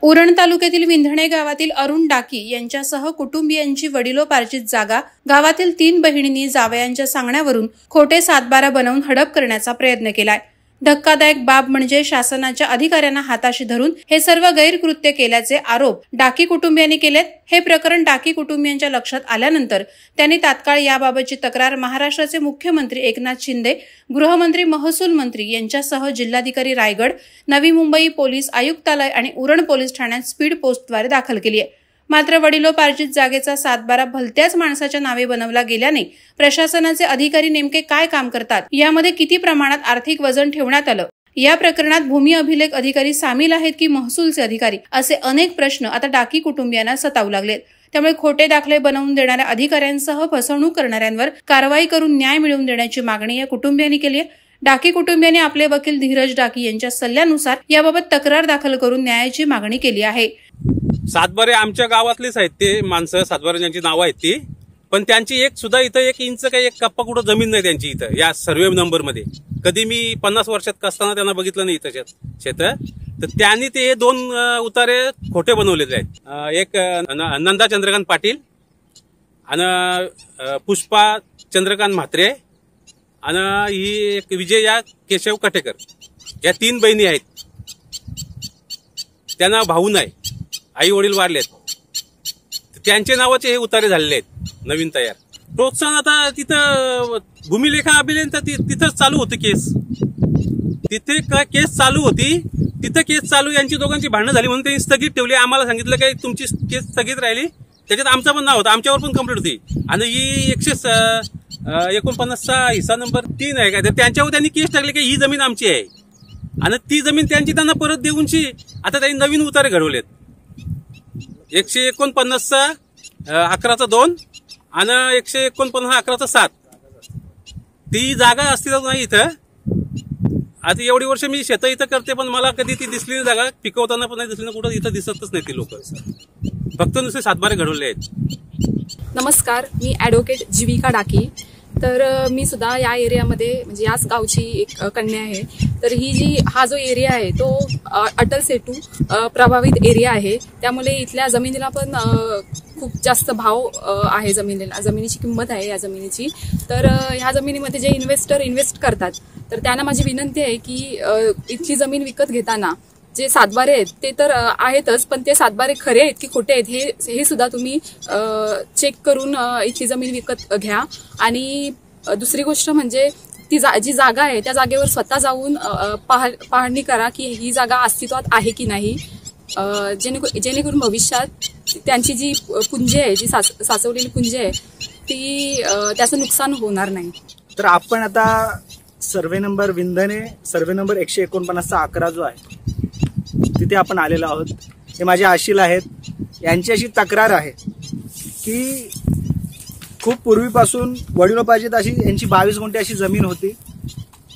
उरण तालुक्यातील विंधणे गावातील अरुण डाकी यांच्यासह कुटुंबियांची वडिलोपार्जित जागा गावातील 3 बहिणींनी जावयांच्या सांगण्यावरून खोटे 7/12 बनवून हडप करण्याचा प्रयत्न केलाय। धक्कादायक बाब म्हणजे शासनाच्या अधिकाऱ्यांना हाताशी धरून हे सर्व गैरकृत्य केल्याचे आरोप डाकी कुटुंबियांनी केलेत। हे प्रकरण डाकी कुटुंबियांच्या लक्षात आल्यानंतर त्यांनी तात्काळ याबाबतची तक्रार महाराष्ट्राचे मुख्यमंत्री एकनाथ शिंदे, गृहमंत्री, महसूल मंत्री यांच्यासह जिल्हाधिकारी रायगड, नवी मुंबई पोलीस आयुक्तालय आणि उरण पोलीस ठाण्यात स्पीड पोस्टद्वारे दाखल केली आहे। मात्र वडिलोपार्जित जागेचा 7/12 भलत्याच माणसाच्या नावे बनवला गेल्याने प्रशासनाचे अधिकारी नेमके काय काम करतात, यामध्ये किती प्रमाणात आर्थिक वजन ठेवण्यात आलं, या प्रकरणात भूमी अभिलेख अधिकारी सामील आहेत की महसूलचे अधिकारी, असे अनेक प्रश्न आता डाकी कुटुंबियांना सतावू लागलेत। त्यामुळे खोटे दाखले बनवून देणाऱ्या अधिकाऱ्यांसह फसवणूक करणाऱ्यांवर कारवाई करून न्याय मिळवून देण्याची मागणी या कुटुंबियांनी केली आहे। डाकी कुटुंबियांनी आपले वकील धीरज डाकी यांच्या सल्ल्यानुसार याबाबत तक्रार दाखल करून न्यायाची मागणी केली आहे। 7/12 आमच्या गावातलेच आहेत ते माणसं, 7/12 ज्यांची नावं आहेत ती, पण त्यांची एक सुद्धा इथं 1 इंच काही 1 कप्पा कुठं जमीन नाही त्यांची इथं या सर्वे नंबर मध्ये। कधी मी 50 वर्षात असताना त्यांना बघितलं नाही इथं शेत। तर त्यांनी ते 2 उतारे खोटे बनवलेले आहेत। एक नंदा चंद्रकांत पाटील आणि पुष्पा चंद्रकांत म्हात्रे आणि ही एक विजया केशव कटेकर, या 3 बहिणी आहेत। त्यांना भाऊ नाही, आई वडील वारलेत, त्यांचे नावाचे हे उतारे झालेले आहेत नवीन तयार। प्रोत्साहन आता तिथं भूमिलेखा अभिलेख तिथंच चालू होती केस, तिथे केस चालू होती, तिथं केस चालू, यांची दोघांची भांडणं झाली म्हणून त्यांनी स्थगित ठेवली। आम्हाला सांगितलं की तुमची केस स्थगित राहिली, त्याच्यात आमचं पण नाव होतं, आमच्यावर पण कंप्लेंट होती आणि ही 149चा हिस्सा नंबर 3 आहे का, त्यांच्यावर त्यांनी केस टाकली की ही जमीन आमची आहे आणि ती जमीन त्यांची त्यांना परत देऊनची आता त्यांनी नवीन उतारे घडवलेत। 149चा 11चा 2 आणि 149 11चा 7 ती जागा अस्तित्वात नाही इथं। आता एवढी वर्ष मी शेत इथं करते, पण मला कधी ती दिसली नाही जागा, पिकवताना पण नाही दिसली, कुठं इथं दिसतच नाही ती लोक, फक्त नुसते 7/12 घडवले आहेत। नमस्कार, मी ॲडव्होकेट जीविका डाकी। तर मी सुद्धा या एरियामध्ये म्हणजे याच गावची एक कन्या आहे। तर हा जो एरिया आहे तो अटल सेतू प्रभावित एरिया आहे, त्यामुळे इथल्या जमिनीला पण खूप जास्त भाव आहे, जमिनीची किंमत आहे या जमिनीची। तर ह्या जमिनीमध्ये जे इन्व्हेस्टर इन्व्हेस्ट करतात, तर त्यांना माझी विनंती आहे की इथली जमीन विकत घेताना जे 7/12 आहेत ते तर आहेतच, पण ते 7/12 खरे आहेत की खोटे आहेत हे सुद्धा तुम्ही चेक करून इथली जमीन विकत घ्या। आणि दुसरी गोष्ट म्हणजे ती जी जागा आहे त्या जागेवर स्वतः जाऊन पाहणी करा की ही जागा अस्तित्वात आहे की नाही, जेणेकरून भविष्यात त्यांची जी पुंजी आहे, जी साचवलेली पुंजी आहे, ती त्याचं नुकसान होणार नाही। तर आपण आता सर्वे नंबर विंधणे, सर्वे नंबर 149चा 11 जो आहे तिथे आपण आलेलो आहोत। हे माझे आशील आहेत, यांची अशी तक्रार आहे की खूप पूर्वीपासून वडिलोपार्जित अशी यांची 22 गुंठे अशी जमीन होती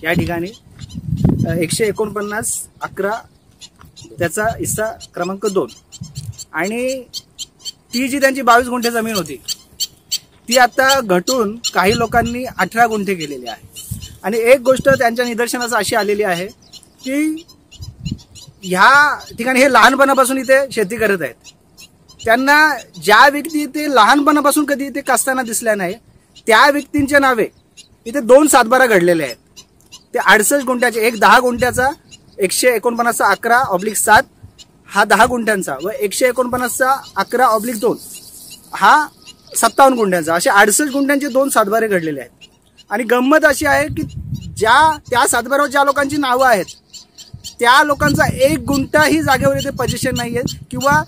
या ठिकाणी। 149 11 त्याचा हिस्सा क्रमांक 2 आणि ती जी त्यांची 22 गुंठे जमीन होती ती आता घटून काही लोकांनी 18 गुंठे केलेली आहे। आणि एक गोष्ट त्यांच्या निदर्शनास अशी आलेली आहे की ह्या ठिकाणी हे लहानपणापासून इथे शेती करत आहेत, त्यांना ज्या व्यक्ती ते लहानपणापासून कधी इथे कसताना दिसल्या नाही त्या व्यक्तींच्या नावे इथे 2 7/12 घडलेले आहेत। ते 68 गुंठ्याचे, एक 10 गुंठ्याचा 149चा 11/7 हा 10 गुंठ्यांचा व 149चा 11/2 हा 57 गुंठ्यांचा, असे 68 गुंठ्यांचे 2 7/12 घडलेले आहेत। आणि गंमत अशी आहे की त्या 7/12 ज्या लोकांची नावं आहेत त्या लोकांचा 1 गुंठा ही जागेवर इथे पोझिशन नाहीये किंवा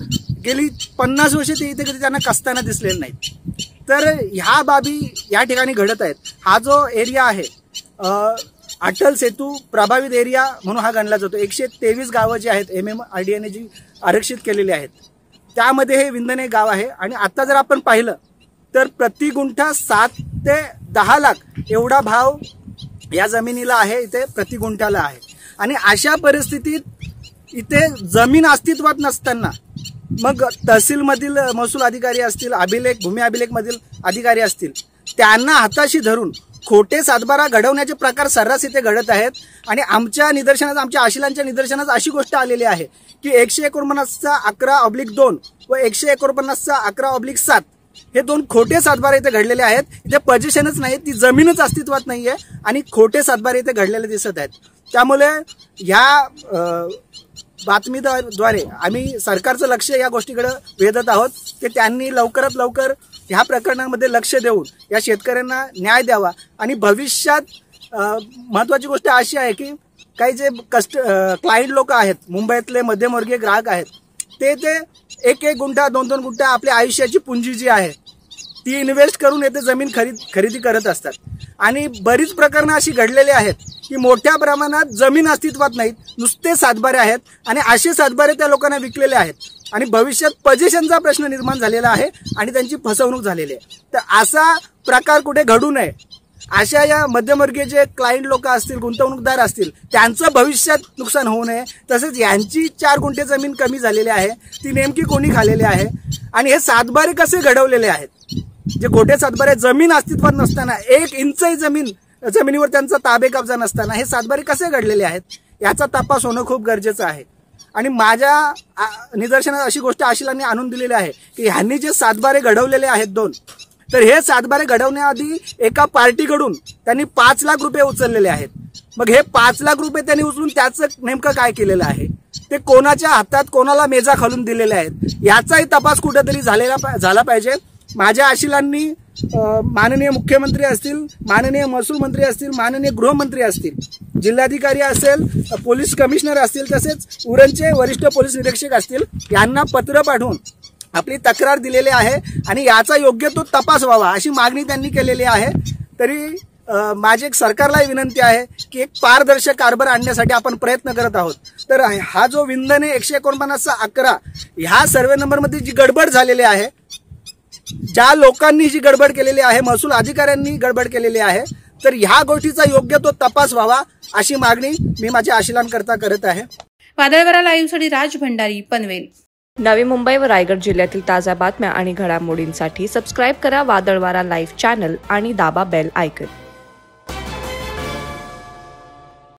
गेली 50 वर्ष ते इथे कधी त्यांना कसताना दिसलेले नाहीत। तर ह्या बाबी या ठिकाणी घडत आहेत। हा जो एरिया आहे अटल सेतू प्रभावित एरिया म्हणून हा गणला जातो। 123 गावं जी आहेत MMRDA जी आरक्षित केलेली आहेत त्यामध्ये हे विंधणे गाव आहे। आणि आता जर आपण पाहिलं तर प्रति गुंठा 7 ते 10 लाख एवढा भाव या जमिनीला आहे, इथे प्रति गुंठ्याला आहे। आणि अशा परिस्थितीत इथे जमीन अस्तित्वात नसताना मग तहसीलमधील महसूल अधिकारी असतील, भूमी अभिलेख मधील अधिकारी असतील, त्यांना हाताशी धरून खोटे सातबारा घडवण्याचे प्रकार सर्रास इथे घडत आहेत आणि आमच्या निदर्शनास, आमच्या आशिलांच्या निदर्शनास अशी गोष्ट आलेली आहे की 149चा 11/2 व 149चा 11/7 हे 2 खोटे सातबारे इथे घडलेले आहेत. इथे पोझिशनच नाही, ती जमीनच अस्तित्वात नाहीये आणि खोटे सातबारे इथे घडलेले दिसत आहेत. त्यामुळे ह्या बातमीद्वारे आम्ही सरकारचं लक्ष या गोष्टीकडे वेधत आहोत की त्यांनी लवकरात लवकर ह्या प्रकरणामध्ये लक्ष देऊन या शेतकऱ्यांना न्याय द्यावा आणि भविष्यात महत्वाची गोष्ट अशी आहे की काही जे क्लायंट लोक आहेत, मुंबईतले मध्यमवर्गीय ग्राहक आहेत, ते 1-1 गुंठा 2-2 गुंठा आपल्या आयुष्याची पुंजी जी आहे ती इन्व्हेस्ट करून येथे जमीन खरेदी करत असतात. आणि बरीच प्रकरणं अशी घडलेली आहेत की मोठ्या प्रमाणात जमीन अस्तित्वात नाहीत, नुसते सातबारे आहेत आणि असे सातबारे त्या लोकांना विकलेले आहेत आणि भविष्यात पोझिशनचा प्रश्न निर्माण झालेला आहे आणि त्यांची फसवणूक झालेली आहे. तर असा प्रकार कुठे घडू नये, अशा या मध्यमवर्गीय जे क्लायंट लोक असतील, गुंतवणूकदार असतील, त्यांचं भविष्यात नुकसान होऊ नये. तसेच यांची 4 गुंठे जमीन कमी झालेली आहे, ती नेमकी कोणी खाल्लेली आहे आणि हे सातबारे कसे घडवलेले आहेत. जे खोटे सातबारे, जमीन अस्तित्वात नसताना, 1 इंचही जमिनीवर त्यांचा ताबे कब्जा नसताना हे सातबारे कसे घडलेले आहेत याचा तपास होणं खूप गरजेचं आहे. आणि माझ्या निदर्शनात अशी गोष्ट आशिलांनी आणून दिलेली आहे की ह्यांनी जे सातबारे घडवलेले आहेत 2, तर हे सातबारे घडवण्याआधी एका पार्टीकडून त्यांनी 5 लाख रुपये उचललेले आहेत. मग हे 5 लाख रुपये त्यांनी उचलून त्याचं नेमकं काय केलेलं आहे, ते कोणाच्या हातात कोणाला मेजा खालून दिलेले आहेत याचाही तपास कुठेतरी झाला पाहिजे. माझ्या आशिलांनी माननीय मुख्यमंत्री असतील, माननीय महसूल मंत्री असतील, माननीय गृहमंत्री असतील, जिल्हाधिकारी असेल, पोलीस कमिशनर असतील, तसेच उरणचे वरिष्ठ पोलीस निरीक्षक असतील, यांना पत्र पाठवून आपली तक्रार दिलेली आहे आणि याचा योग्य तो तपास व्हावा अशी मागणी त्यांनी केलेली आहे. तरी माझी एक सरकारलाही विनंती आहे की एक पारदर्शक कारभार आणण्यासाठी आपण प्रयत्न करत आहोत. तर हा जो विंधने 149चा 11 ह्या सर्वे नंबरमध्ये जी गडबड झालेली आहे, ज्या लोकांनी जी गडबड केलेली आहे, महसूल अधिकाऱ्यांनी गडबड केलेली आहे, तर ह्या गोष्टीचा योग्य तो तपास व्हावा अशी मागणी मी माझ्या आशिलांकरता करत आहे. वादळवारा लाईव्हसाठी राज भंडारी, पनवेल. नवी मुंबई व रायगड जिल्ह्यातील ताज्या बातम्या आणि घडामोडींसाठी सबस्क्राईब करा वादळवारा लाईव्ह चॅनल आणि दाबा बेल आयकॉन.